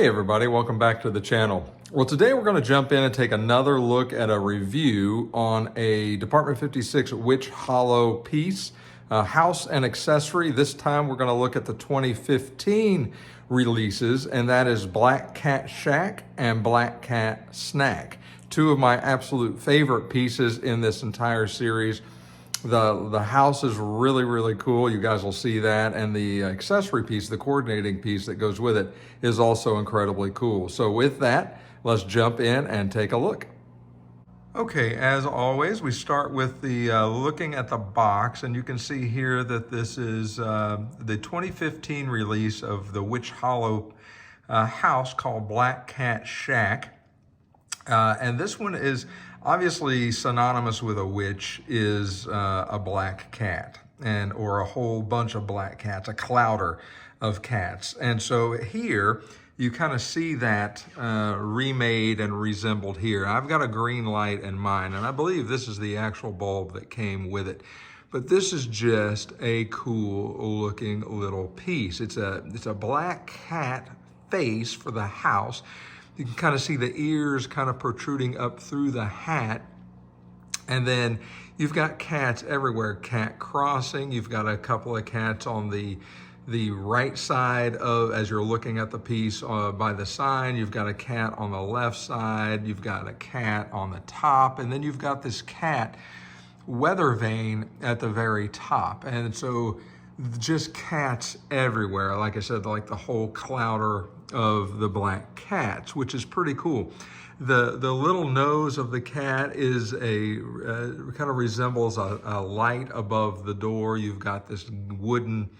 Hey everybody, welcome back to the channel. Well, today we're going to jump in and take another look at a review on a Department 56 Witch Hollow piece, house and accessory. This time we're going to look at the 2015 releases, and that is Black Cat Shack and Black Cat Snack. Two of my absolute favorite pieces in this entire series. The house is really cool. You guys will see that. And the accessory piece, the coordinating piece that goes with it, is also incredibly cool. So with that, let's jump in and take a look. Okay, as always, we start with the looking at the box, and you can see here that this is the 2015 release of the Witch Hollow house called Black Cat Shack. And this one is obviously synonymous with a witch is a black cat, or a whole bunch of black cats, a clouder of cats. And so here you kind of see that remade and resembled here. I've got a green light in mine, and I believe this is the actual bulb that came with it. But this is just a cool looking little piece. It's a black cat face for the house. You can kind of see the ears kind of protruding up through the hat. And then you've got cats everywhere, cat crossing. You've got a couple of cats on the right side as you're looking at the piece by the sign. You've got a cat on the left side. You've got a cat on the top. And then you've got this cat weather vane at the very top. And so just cats everywhere. Like I said, like the whole clouder of the black cats, which is pretty cool. The little nose of the cat is kind of resembles a light above the door. You've got this wooden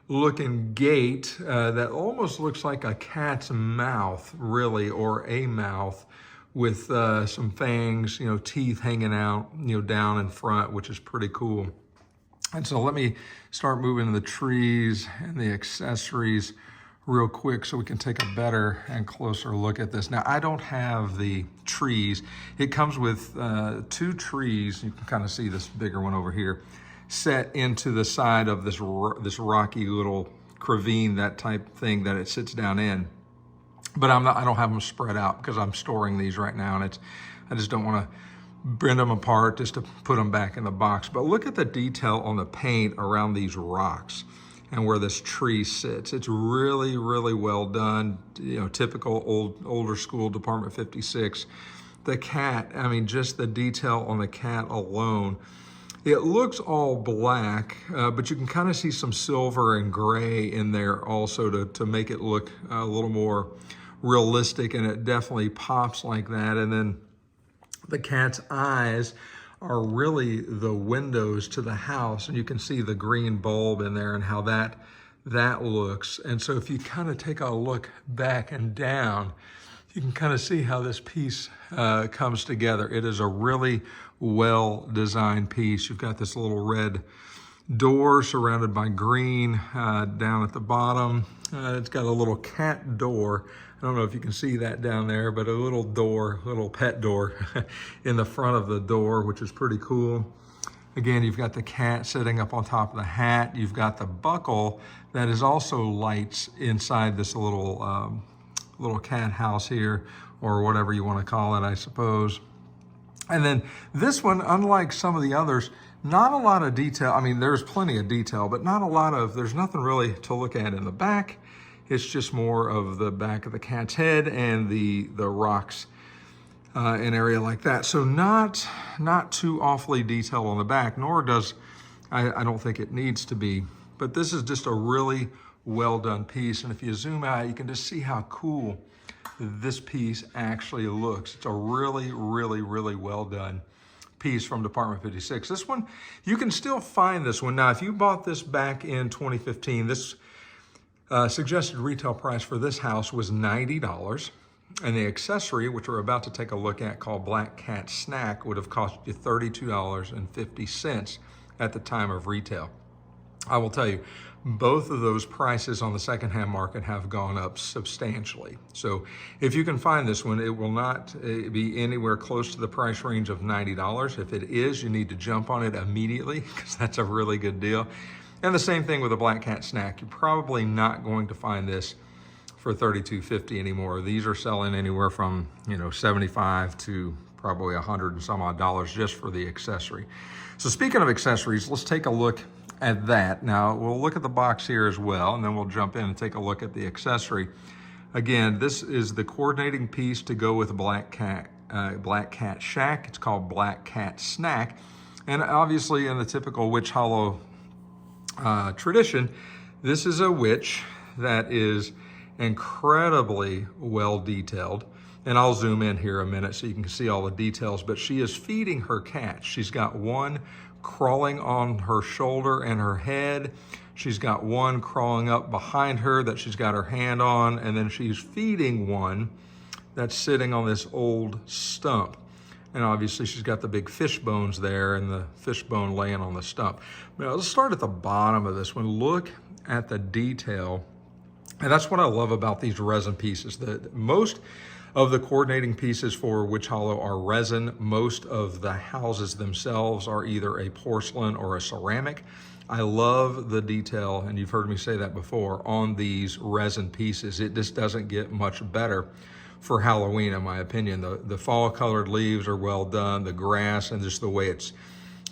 looking gate that almost looks like a cat's mouth, really, or a mouth with some fangs, teeth hanging out, down in front, which is pretty cool. And so let me start moving the trees and the accessories real quick so we can take a better and closer look at this. Now, I don't have the trees. It comes with two trees. You can kind of see this bigger one over here, set into the side of this rocky little ravine, that type thing that it sits down in. But I don't have them spread out because I'm storing these right now, and I just don't want to bend them apart just to put them back in the box. But look at the detail on the paint around these rocks and where this tree sits. It's really well done. Typical older school Department 56. The cat, I mean, just the detail on the cat alone. It looks all black, but you can kind of see some silver and gray in there also to make it look a little more realistic, and it definitely pops like that. And then the cat's eyes are really the windows to the house, and you can see the green bulb in there and how that looks. And so if you kind of take a look back and down, you can kind of see how this piece comes together. It is a really well-designed piece. You've got this little red door surrounded by green down at the bottom. It's got a little cat door. I don't know if you can see that down there, but a little door, little pet door in the front of the door, which is pretty cool. Again, you've got the cat sitting up on top of the hat. You've got the buckle that is also lights inside this little cat house here, or whatever you want to call it, I suppose. And then this one, unlike some of the others, not a lot of detail. I mean, there's plenty of detail, but there's nothing really to look at in the back. It's just more of the back of the cat's head and the rocks in an area like that. So not too awfully detailed on the back, nor I don't think it needs to be. But this is just a really well done piece. And if you zoom out, you can just see how cool this piece actually looks. It's a really well done piece from Department 56. This one, you can still find this one. Now, if you bought this back in 2015, this suggested retail price for this house was $90. And the accessory, which we're about to take a look at, called Black Cat Snack, would have cost you $32.50 at the time of retail. I will tell you, both of those prices on the secondhand market have gone up substantially. So if you can find this one, it will not be anywhere close to the price range of $90. If it is, you need to jump on it immediately because that's a really good deal. And the same thing with a Black Cat Snack. You're probably not going to find this for $32.50 anymore. These are selling anywhere from, you know, $75 to probably $100 and some odd dollars just for the accessory. So speaking of accessories, let's take a look at that. Now we'll look at the box here as well, and then we'll jump in and take a look at the accessory. Again, this is the coordinating piece to go with Black Cat Shack. It's called Black Cat Snack. And obviously in the typical Witch Hollow tradition, this is a witch that is incredibly well detailed. And I'll zoom in here a minute so you can see all the details, but she is feeding her cat. She's got one crawling on her shoulder and her head. She's got one crawling up behind her that she's got her hand on, and then she's feeding one that's sitting on this old stump. And obviously she's got the big fish bones there and the fish bone laying on the stump. Now let's start at the bottom of this one. Look at the detail. And that's what I love about these resin pieces. Most of the coordinating pieces for Witch Hollow are resin. Most of the houses themselves are either a porcelain or a ceramic. I love the detail, and you've heard me say that before, on these resin pieces. It just doesn't get much better for Halloween, in my opinion. The fall colored leaves are well done. The grass and just the way it's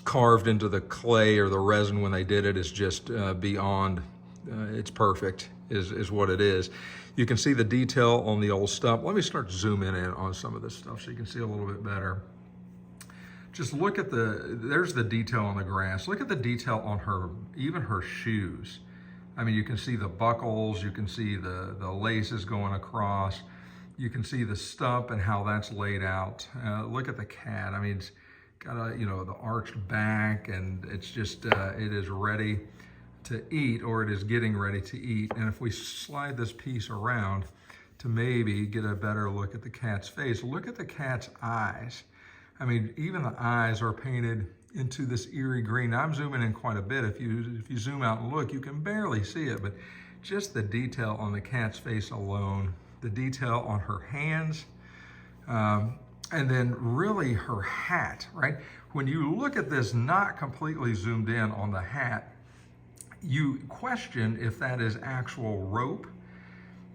carved into the clay or the resin when they did it is just beyond, it's perfect, is what it is. You can see the detail on the old stump. Let me start zooming in on some of this stuff so you can see a little bit better. Just look at there's the detail on the grass. Look at the detail on even her shoes. I mean, you can see the buckles, you can see the laces going across. You can see the stump and how that's laid out. Look at the cat. I mean, it's got the arched back, and it's just, it is ready to eat, or it is getting ready to eat. And if we slide this piece around to maybe get a better look at the cat's face, look at the cat's eyes. I mean, even the eyes are painted into this eerie green. Now, I'm zooming in quite a bit. If you zoom out and look, you can barely see it, but just the detail on the cat's face alone, the detail on her hands, and then really her hat, right? When you look at this, not completely zoomed in on the hat, you question if that is actual rope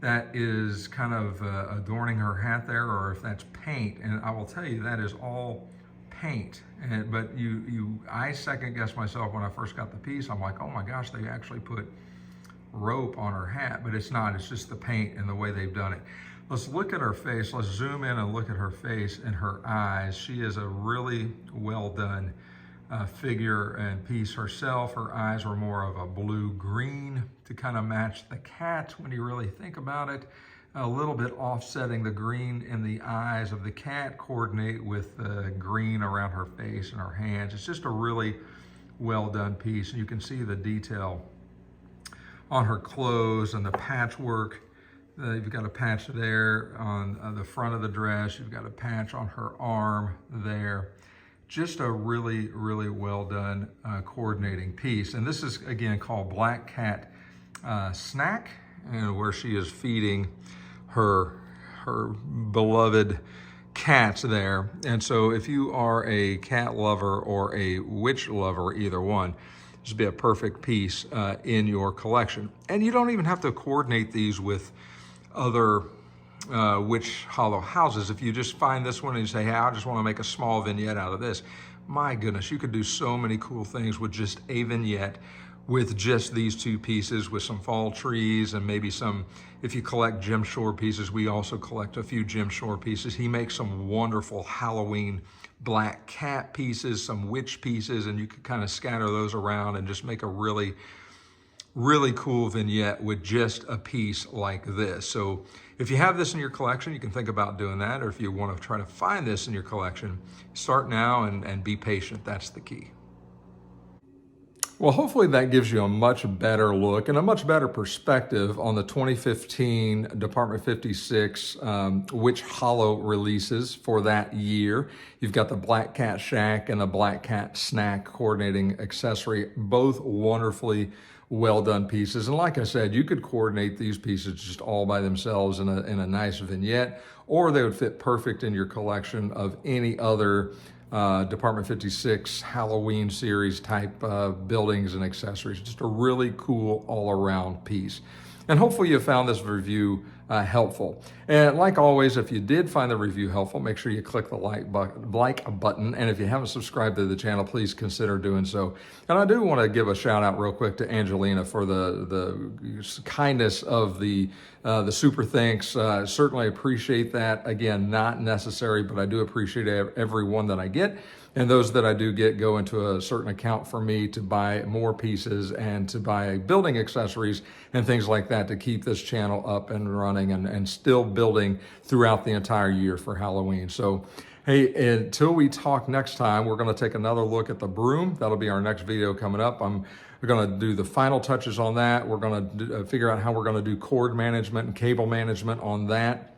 that is kind of adorning her hat there, or if that's paint. And I will tell you, that is all paint. But I second guessed myself when I first got the piece. I'm like, oh my gosh, they actually put rope on her hat, but it's not. It's just the paint and the way they've done it. Let's look at her face. Let's zoom in and look at her face and her eyes. She is a really well done figure and piece herself. Her eyes were more of a blue-green to kind of match the cat when you really think about it. A little bit offsetting the green in the eyes of the cat coordinate with the green around her face and her hands. It's just a really well done piece. And you can see the detail on her clothes and the patchwork. You've got a patch there on the front of the dress. You've got a patch on her arm there. Just a really, really well done coordinating piece. And this is, again, called Black Cat Snack, where she is feeding her beloved cats there. And so if you are a cat lover or a witch lover, either one, this would be a perfect piece in your collection. And you don't even have to coordinate these with other Witch Hollow houses. If you just find this one and you say, hey, I just want to make a small vignette out of this, my goodness, you could do so many cool things with just a vignette with just these two pieces, with some fall trees and maybe some, if you collect Jim Shore pieces, we also collect a few Jim Shore pieces. He makes some wonderful Halloween black cat pieces, some witch pieces, and you could kind of scatter those around and just make a really, really cool vignette with just a piece like this. So if you have this in your collection, you can think about doing that. Or if you want to try to find this in your collection, start now and be patient. That's the key. Well, hopefully that gives you a much better look and a much better perspective on the 2015 Department 56 Witch Hollow releases for that year. You've got the Black Cat Shack and the Black Cat Snack coordinating accessory, both wonderfully well done pieces. And like I said, you could coordinate these pieces just all by themselves in a nice vignette, or they would fit perfect in your collection of any other Department 56 Halloween series type buildings and accessories. Just a really cool all-around piece. And hopefully you found this review helpful. And like always, if you did find the review helpful, make sure you click the like button. And if you haven't subscribed to the channel, please consider doing so. And I do want to give a shout out real quick to Angelina for the kindness of the super thanks. Certainly appreciate that. Again, not necessary, but I do appreciate every one that I get. And those that I do get go into a certain account for me to buy more pieces and to buy building accessories and things like that to keep this channel up and running and still building throughout the entire year for Halloween. So, hey, until we talk next time, we're going to take another look at the broom. That'll be our next video coming up. We're going to do the final touches on that. We're going to figure out how we're going to do cord management and cable management on that.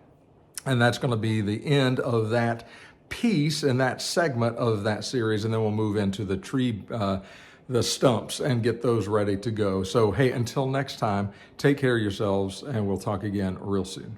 And that's going to be the end of that piece and that segment of that series, and then we'll move into the tree, the stumps, and get those ready to go. So hey, until next time, take care of yourselves, and we'll talk again real soon.